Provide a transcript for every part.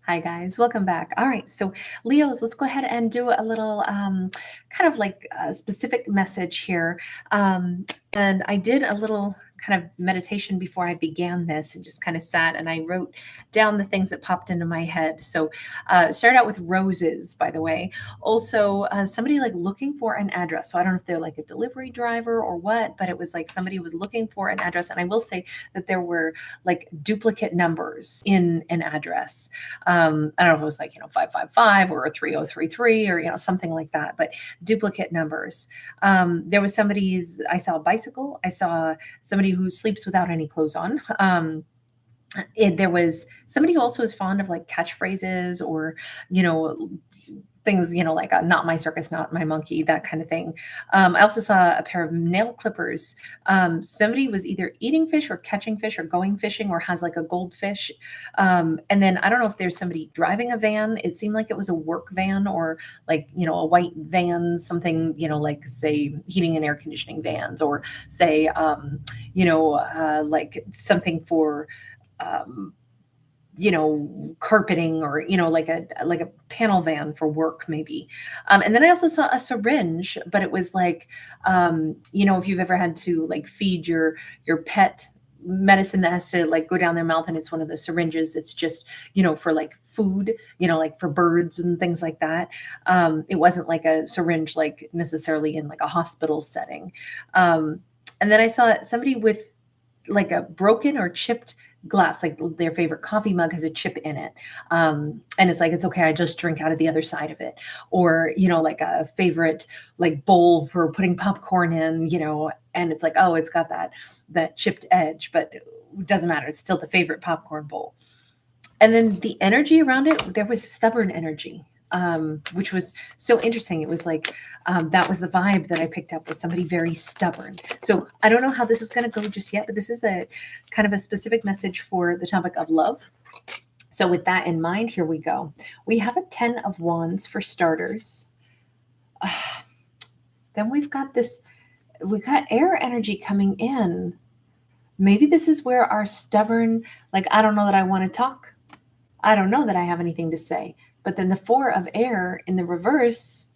Hi guys, welcome back. All right, so Leos, let's go ahead and do a little kind of like a specific message here. And I did a little kind of meditation before I began this and just kind of sat and I wrote down the things that popped into my head. So start out with roses, by the way. Also, somebody like looking for an address. So I don't know if they're like a delivery driver or what, but it was like somebody was looking for an address. And I will say that there were like duplicate numbers in an address. I don't know if it was like, 555 or a 3033 or, something like that, but duplicate numbers. There was I saw a bicycle. I saw somebody who sleeps without any clothes on. There was somebody who also is fond of like catchphrases or, you know, things, like not my circus, not my monkey, that kind of thing. I also saw a pair of nail clippers. Somebody was either eating fish or catching fish or going fishing or has like a goldfish. And then I don't know if there's somebody driving a van. It seemed like it was a work van or like, a white van, something, like say heating and air conditioning vans or say, like something for, um, carpeting or, like a panel van for work maybe. And then I also saw a syringe, but it was like, if you've ever had to like feed your pet medicine that has to like go down their mouth and it's one of the syringes. It's just, for like food, like for birds and things like that. It wasn't like a syringe, like necessarily in like a hospital setting. And then I saw somebody with like a broken or chipped glass, like their favorite coffee mug has a chip in it. And it's like, it's okay, I just drink out of the other side of it. Or, like a favorite like bowl for putting popcorn in, and it's like, oh, it's got that chipped edge, but it doesn't matter. It's still the favorite popcorn bowl. And then the energy around it, there was stubborn energy, which was so interesting. It was like that was the vibe that I picked up, was somebody very stubborn. So I don't know how this is going to go just yet, but this is a kind of a specific message for the topic of love. So with that in mind, here we go. We have a 10 of wands for starters. Then we've got air energy coming in. Maybe this is where our stubborn, like, I don't know that I want to talk. I don't know that I have anything to say. But then the 4 of air in the reverse,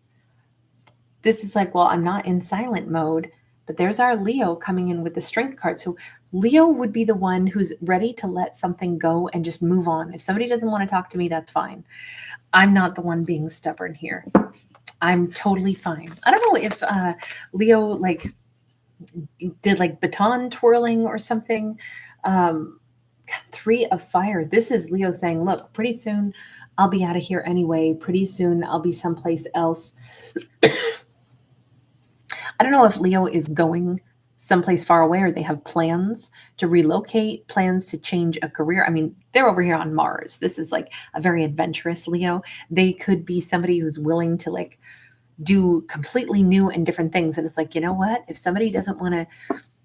this is like, well, I'm not in silent mode, but there's our Leo coming in with the strength card. So Leo would be the one who's ready to let something go and just move on. If somebody doesn't want to talk to me, that's fine. I'm not the one being stubborn here. I'm totally fine. I don't know if Leo like did like baton twirling or something. 3 of fire. This is Leo saying, look, pretty soon I'll be out of here anyway. Pretty soon I'll be someplace else. I don't know if Leo is going someplace far away or they have plans to relocate, plans to change a career. I mean, they're over here on Mars. This is like a very adventurous Leo. They could be somebody who's willing to like do completely new and different things. And it's like, you know what? If somebody doesn't want to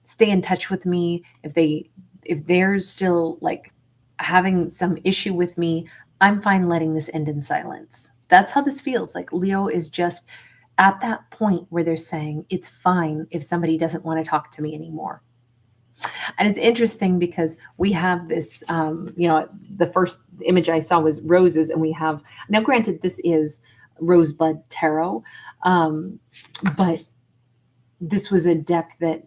stay in touch with me, if they're still like having some issue with me, I'm fine letting this end in silence. That's how this feels. Like Leo is just at that point where they're saying it's fine if somebody doesn't want to talk to me anymore. And it's interesting because we have this, the first image I saw was roses, and we have, now granted, this is Rosebud Tarot, but this was a deck that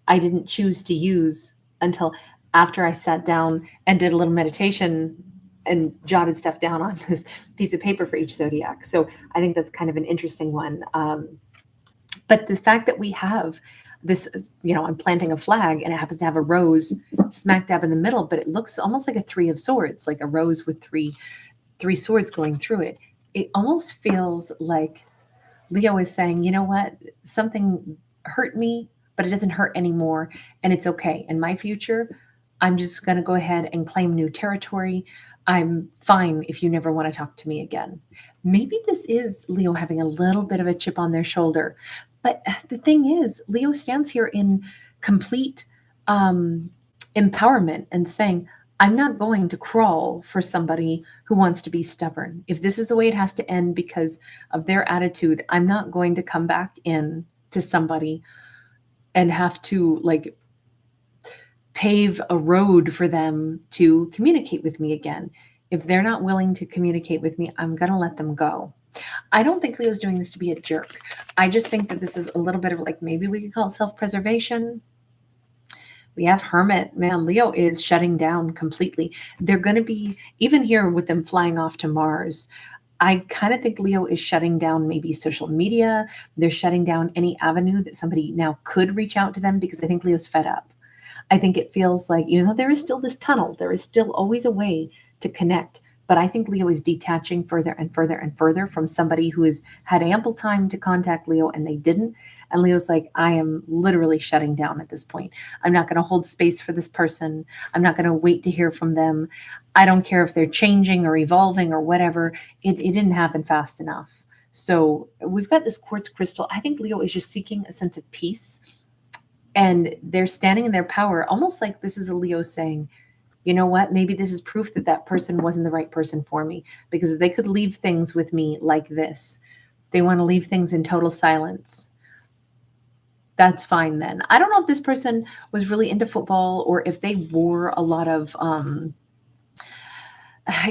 I didn't choose to use until after I sat down and did a little meditation and jotted stuff down on this piece of paper for each zodiac. So I think that's kind of an interesting one. But the fact that we have this, I'm planting a flag and it happens to have a rose smack dab in the middle, but it looks almost like a 3 of swords, like a rose with three swords going through it. It almost feels like Leo is saying, you know what, something hurt me, but it doesn't hurt anymore. And it's okay. In my future, I'm just going to go ahead and claim new territory. I'm fine if you never want to talk to me again. Maybe this is Leo having a little bit of a chip on their shoulder. But the thing is, Leo stands here in complete empowerment and saying, I'm not going to crawl for somebody who wants to be stubborn. If this is the way it has to end because of their attitude, I'm not going to come back in to somebody and have to like pave a road for them to communicate with me again. If they're not willing to communicate with me, I'm going to let them go. I don't think Leo's doing this to be a jerk. I just think that this is a little bit of like, maybe we could call it self-preservation. We have Hermit. Man, Leo is shutting down completely. They're going to be, even here with them flying off to Mars, I kind of think Leo is shutting down maybe social media. They're shutting down any avenue that somebody now could reach out to them, because I think Leo's fed up. I think it feels like, even though there is still this tunnel, there is still always a way to connect. But I think Leo is detaching further and further and further from somebody who has had ample time to contact Leo and they didn't. And Leo's like, I am literally shutting down at this point. I'm not going to hold space for this person. I'm not going to wait to hear from them. I don't care if they're changing or evolving or whatever. It didn't happen fast enough. So we've got this quartz crystal. I think Leo is just seeking a sense of peace. And they're standing in their power, almost like this is a Leo saying, you know what, maybe this is proof that that person wasn't the right person for me. Because if they could leave things with me like this, they want to leave things in total silence. That's fine then. I don't know if this person was really into football or if they wore a lot of,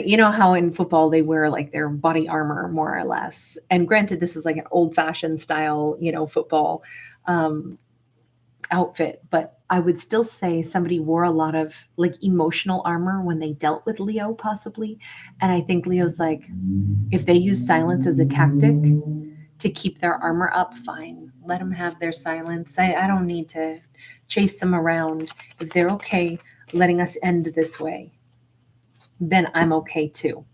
you know how in football they wear like their body armor more or less. And granted, this is like an old fashioned style, football outfit, but I would still say somebody wore a lot of like emotional armor when they dealt with Leo, possibly. And I think Leo's like, if they use silence as a tactic to keep their armor up, fine. Let them have their silence. I don't need to chase them around. If they're okay letting us end this way, then I'm okay too.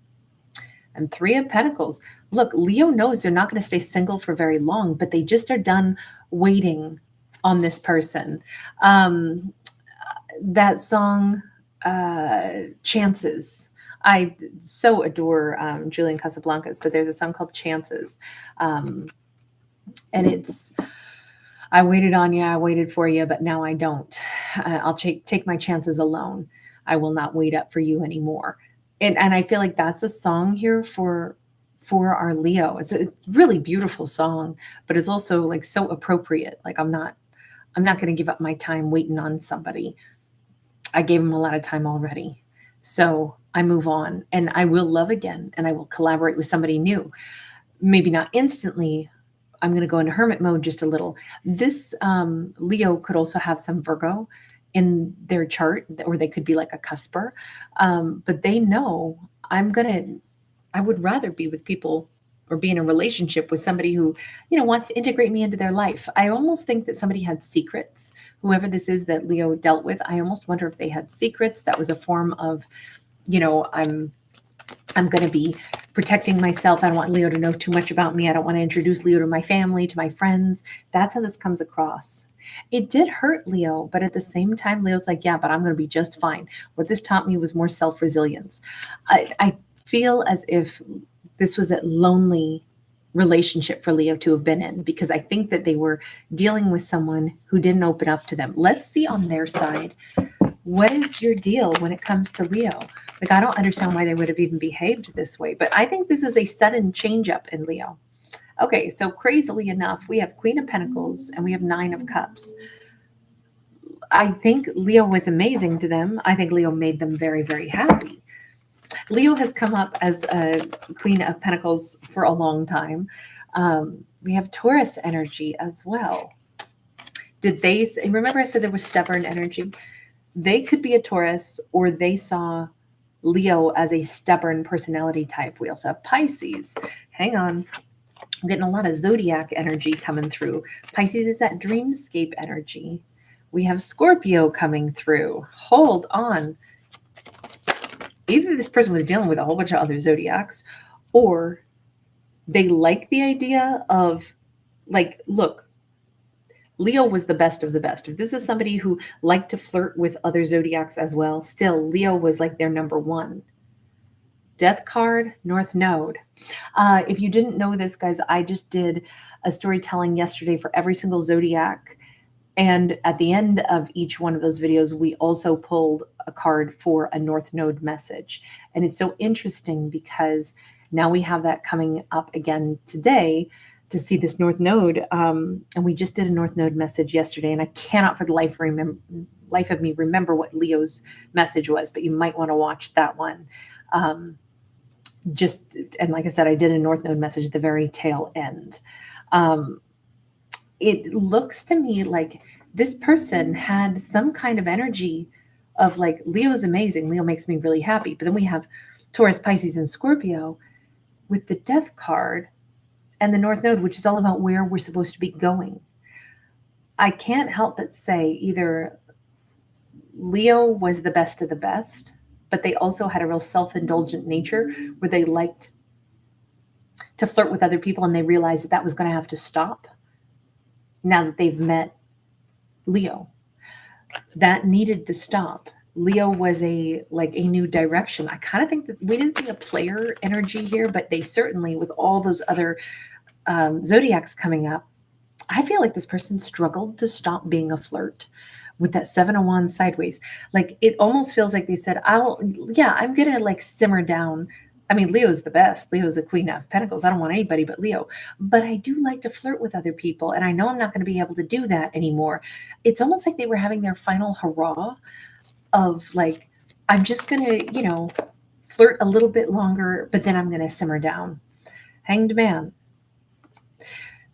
And Three of Pentacles. Look, Leo knows they're not going to stay single for very long, but they just are done waiting on this person. That song, Chances. I so adore Julian Casablancas, but there's a song called Chances. And it's, I waited on you, I waited for you, but now I don't. I'll take my chances alone. I will not wait up for you anymore. And I feel like that's a song here for our Leo. It's a really beautiful song, but it's also like so appropriate. Like I'm not going to give up my time waiting on somebody. I gave him a lot of time already. So I move on and I will love again and I will collaborate with somebody new. Maybe not instantly. I'm going to go into hermit mode just a little. This Leo could also have some Virgo in their chart, or they could be like a cusper. But they know I would rather be with people or be in a relationship with somebody who, wants to integrate me into their life. I almost think that somebody had secrets. Whoever this is that Leo dealt with, I almost wonder if they had secrets. That was a form of, I'm going to be protecting myself. I don't want Leo to know too much about me. I don't want to introduce Leo to my family, to my friends. That's how this comes across. It did hurt Leo, but at the same time, Leo's like, yeah, but I'm going to be just fine. What this taught me was more self-resilience. I feel as if this was a lonely relationship for Leo to have been in, because I think that they were dealing with someone who didn't open up to them. Let's see on their side. What is your deal when it comes to Leo? Like, I don't understand why they would have even behaved this way, but I think this is a sudden change up in Leo. Okay, so crazily enough, we have Queen of Pentacles and we have Nine of Cups. I think Leo was amazing to them. I think Leo made them very, very happy. Leo has come up as a Queen of Pentacles for a long time. We have Taurus energy as well. Did they, remember I said there was stubborn energy? They could be a Taurus, or they saw Leo as a stubborn personality type. We also have Pisces. Hang on. I'm getting a lot of zodiac energy coming through. Pisces is that dreamscape energy. We have Scorpio coming through. Hold on. Either this person was dealing with a whole bunch of other zodiacs, or they like the idea of, like, look, Leo was the best of the best. If this is somebody who liked to flirt with other zodiacs as well, still Leo was like their number one. Death card, North Node. If you didn't know this, guys, I just did a storytelling yesterday for every single zodiac. And at the end of each one of those videos, we also pulled a card for a North Node message. And it's so interesting because now we have that coming up again today to see this North Node. And we just did a North Node message yesterday, and I cannot for the life of me remember what Leo's message was, but you might want to watch that one. Um, just, and like I said, I did a North Node message at the very tail end. Um, it looks to me like this person had some kind of energy of like, Leo's amazing. Leo makes me really happy. But then we have Taurus, Pisces, and Scorpio with the Death card and the North Node, which is all about where we're supposed to be going. I can't help but say either Leo was the best of the best, but they also had a real self-indulgent nature where they liked to flirt with other people, and they realized that that was going to have to stop now that they've met Leo. That needed to stop. Leo was a new direction. I kind of think that we didn't see a player energy here, but they certainly, with all those other zodiacs coming up, I feel like this person struggled to stop being a flirt with that Seven of Wands sideways. Like, it almost feels like they said, I'm going to like simmer down. I mean, Leo's the best. Leo's a queen of pentacles. I don't want anybody but Leo. But I do like to flirt with other people. And I know I'm not going to be able to do that anymore. It's almost like they were having their final hurrah of like, I'm just going to, flirt a little bit longer, but then I'm going to simmer down. Hanged Man.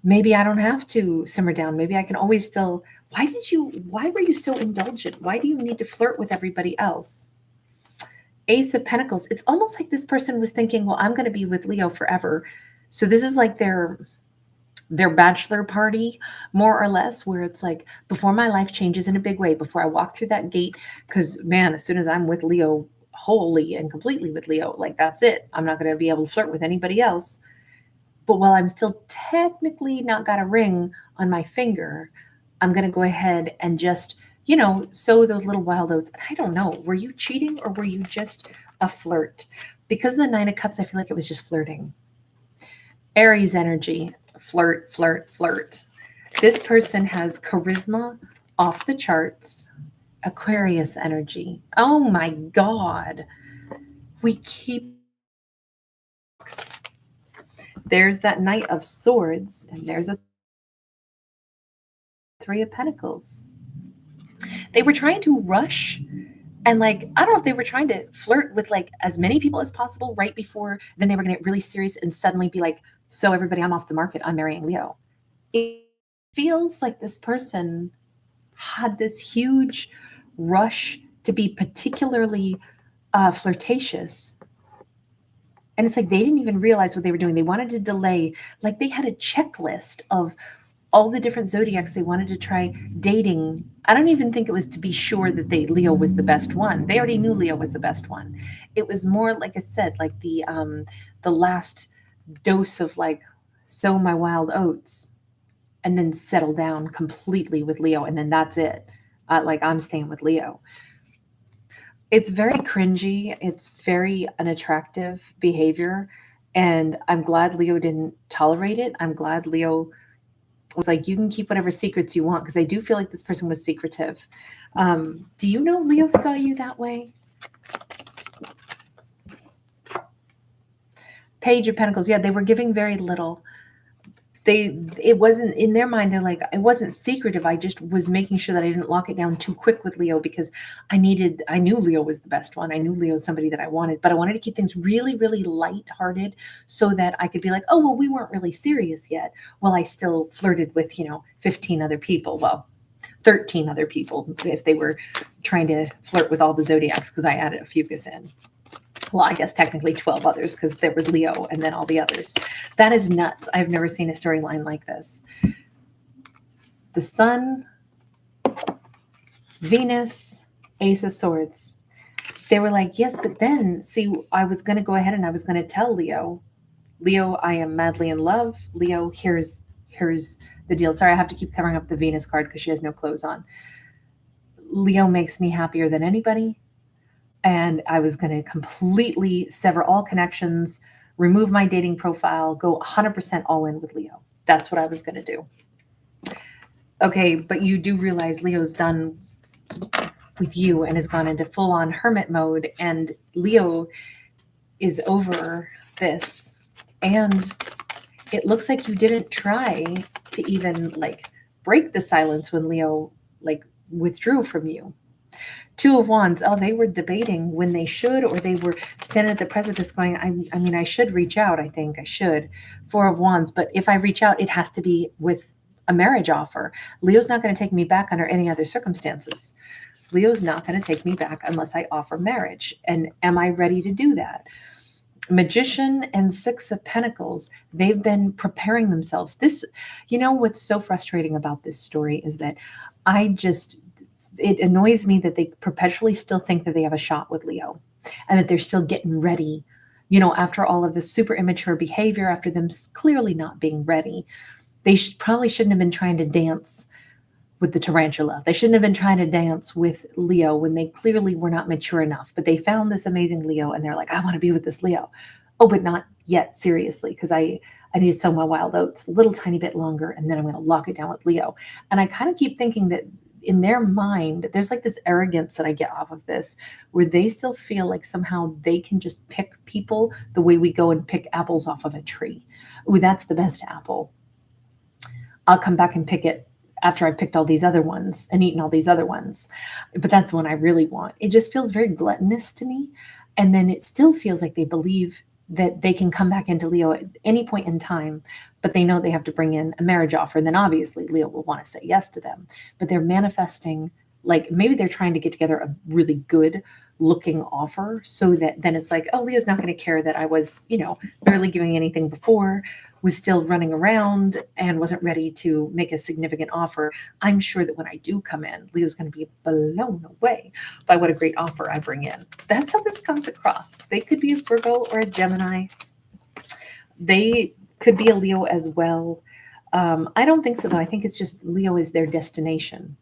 Maybe I don't have to simmer down. Maybe I can always still. Why were you so indulgent? Why do you need to flirt with everybody else? Ace of Pentacles. It's almost like this person was thinking, well, I'm going to be with Leo forever. So this is like their bachelor party, more or less, where it's like, before my life changes in a big way, before I walk through that gate, because man, as soon as I'm with Leo, wholly and completely with Leo, like that's it. I'm not going to be able to flirt with anybody else. But while I'm still technically not got a ring on my finger, I'm going to go ahead and just, sow those little wild oats. I don't know. Were you cheating or were you just a flirt? Because of the Nine of Cups, I feel like it was just flirting. Aries energy, flirt, flirt, flirt. This person has charisma off the charts. Aquarius energy. Oh my God. We keep. There's that Knight of Swords, and there's a Three of Pentacles. They were trying to rush, and I don't know if they were trying to flirt with as many people as possible right before then they were going to get really serious and suddenly be like, so everybody, I'm off the market, I'm marrying Leo. It feels like this person had this huge rush to be particularly flirtatious. And it's like they didn't even realize what they were doing. They wanted to delay. Like, they had a checklist of all the different zodiacs they wanted to try dating. I don't even think it was to be sure that Leo was the best one. They already knew Leo was the best one. It was more, like I said, like the last dose of sow my wild oats and then settle down completely with Leo. And then that's it. I'm staying with Leo. It's very cringy. It's very unattractive behavior. And I'm glad Leo didn't tolerate it. I'm glad Leo was like, you can keep whatever secrets you want, because I do feel like this person was secretive. Do you know Leo saw you that way? Page of Pentacles. Yeah, they were giving very little. It wasn't in their mind. They're like, it wasn't secretive. I just was making sure that I didn't lock it down too quick with Leo, because I knew Leo was the best one. I knew Leo was somebody that I wanted, but I wanted to keep things really, really lighthearted so that I could be like, oh, well, we weren't really serious yet. Well, I still flirted with, 15 other people. Well, 13 other people if they were trying to flirt with all the zodiacs, because I added Ophiuchus in. Well, I guess technically 12 others, because there was Leo and then all the others. That is nuts. I've never seen a storyline like this. The Sun, Venus, Ace of Swords. They were like, yes, but then, see, I was going to go ahead and I was going to tell Leo, I am madly in love. Leo, here's the deal. Sorry, I have to keep covering up the Venus card because she has no clothes on. Leo makes me happier than anybody. And I was going to completely sever all connections, remove my dating profile, go 100% all in with Leo. That's what I was going to do. Okay, but you do realize Leo's done with you and has gone into full-on hermit mode, and Leo is over this. And it looks like you didn't try to even break the silence when Leo withdrew from you. Two of Wands. Oh, they were debating when they should, or they were standing at the precipice going, I mean, I should reach out. I think I should. Four of Wands. But if I reach out, it has to be with a marriage offer. Leo's not going to take me back under any other circumstances. Leo's not going to take me back unless I offer marriage. And am I ready to do that? Magician and Six of Pentacles, they've been preparing themselves. This, what's so frustrating about this story is that it annoys me that they perpetually still think that they have a shot with Leo and that they're still getting ready, after all of this super immature behavior, after them clearly not being ready. They probably shouldn't have been trying to dance with the tarantula. They shouldn't have been trying to dance with Leo when they clearly were not mature enough. But they found this amazing Leo and they're like, I want to be with this Leo. Oh, but not yet, seriously, because I need to sow my wild oats a little tiny bit longer and then I'm going to lock it down with Leo. And I kind of keep thinking that in their mind, there's like this arrogance that I get off of this, where they still feel like somehow they can just pick people the way we go and pick apples off of a tree. Ooh, that's the best apple. I'll come back and pick it after I've picked all these other ones and eaten all these other ones. But that's the one I really want. It just feels very gluttonous to me. And then it still feels like they believe that they can come back into Leo at any point in time, but they know they have to bring in a marriage offer. And then obviously Leo will want to say yes to them. But they're manifesting, like maybe they're trying to get together a really good looking offer so that then it's like, oh, Leo's not going to care that I was, barely giving anything before, was still running around and wasn't ready to make a significant offer. I'm sure that when I do come in, Leo's going to be blown away by what a great offer I bring in. That's how this comes across. They could be a Virgo or a Gemini. They could be a Leo as well. I don't think so, though. I think it's just Leo is their destination.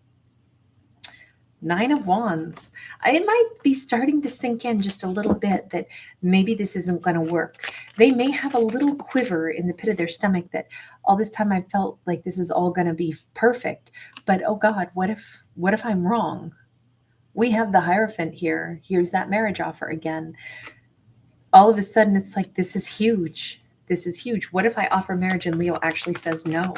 Nine of Wands. It might be starting to sink in just a little bit that maybe this isn't going to work. They may have a little quiver in the pit of their stomach that all this time I felt like this is all going to be perfect. But oh God, what if I'm wrong? We have the Hierophant here. Here's that marriage offer again. All of a sudden it's like, this is huge. This is huge. What if I offer marriage and Leo actually says no?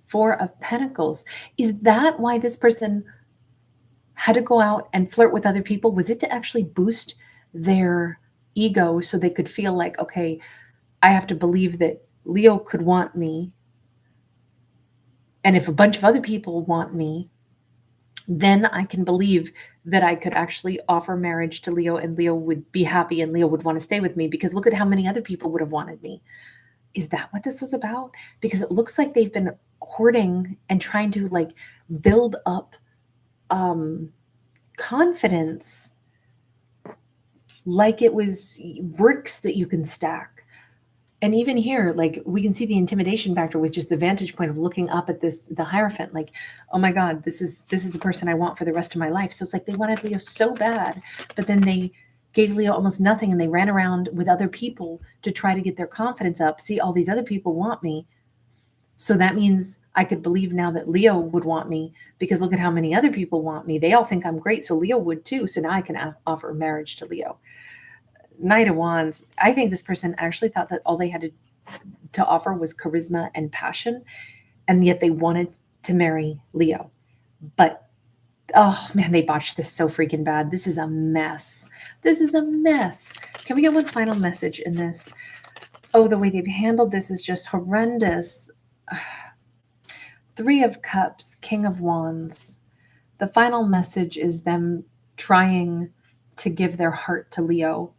Four of Pentacles. Is that why this person had to go out and flirt with other people? Was it to actually boost their ego so they could feel like, okay, I have to believe that Leo could want me. And if a bunch of other people want me, then I can believe that I could actually offer marriage to Leo and Leo would be happy and Leo would want to stay with me because look at how many other people would have wanted me. Is that what this was about? Because it looks like they've been hoarding and trying to like build up confidence like it was bricks that you can stack. And even here, like we can see the intimidation factor with just the vantage point of looking up at the Hierophant, like, oh my God, this is the person I want for the rest of my life. So it's like they wanted Leo so bad, but then they gave Leo almost nothing and they ran around with other people to try to get their confidence up. See, all these other people want me. So that means I could believe now that Leo would want me because look at how many other people want me. They all think I'm great. So Leo would too. So now I can offer marriage to Leo. Knight of Wands. I think this person actually thought that all they had to offer was charisma and passion. And yet they wanted to marry Leo. But oh man, they botched this so freaking bad. This is a mess. This is a mess. Can we get one final message in this? Oh, the way they've handled this is just horrendous. Three of Cups, King of Wands. The final message is them trying to give their heart to Leo,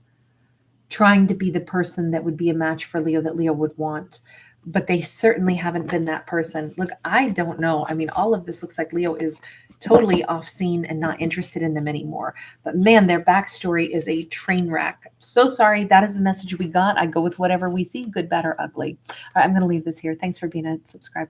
trying to be the person that would be a match for Leo that Leo would want. But they certainly haven't been that person. Look, I don't know. I mean, all of this looks like Leo is totally off scene and not interested in them anymore. But man, their backstory is a train wreck. So sorry. That is the message we got. I go with whatever we see, good, bad, or ugly. All right, I'm going to leave this here. Thanks for being a subscriber.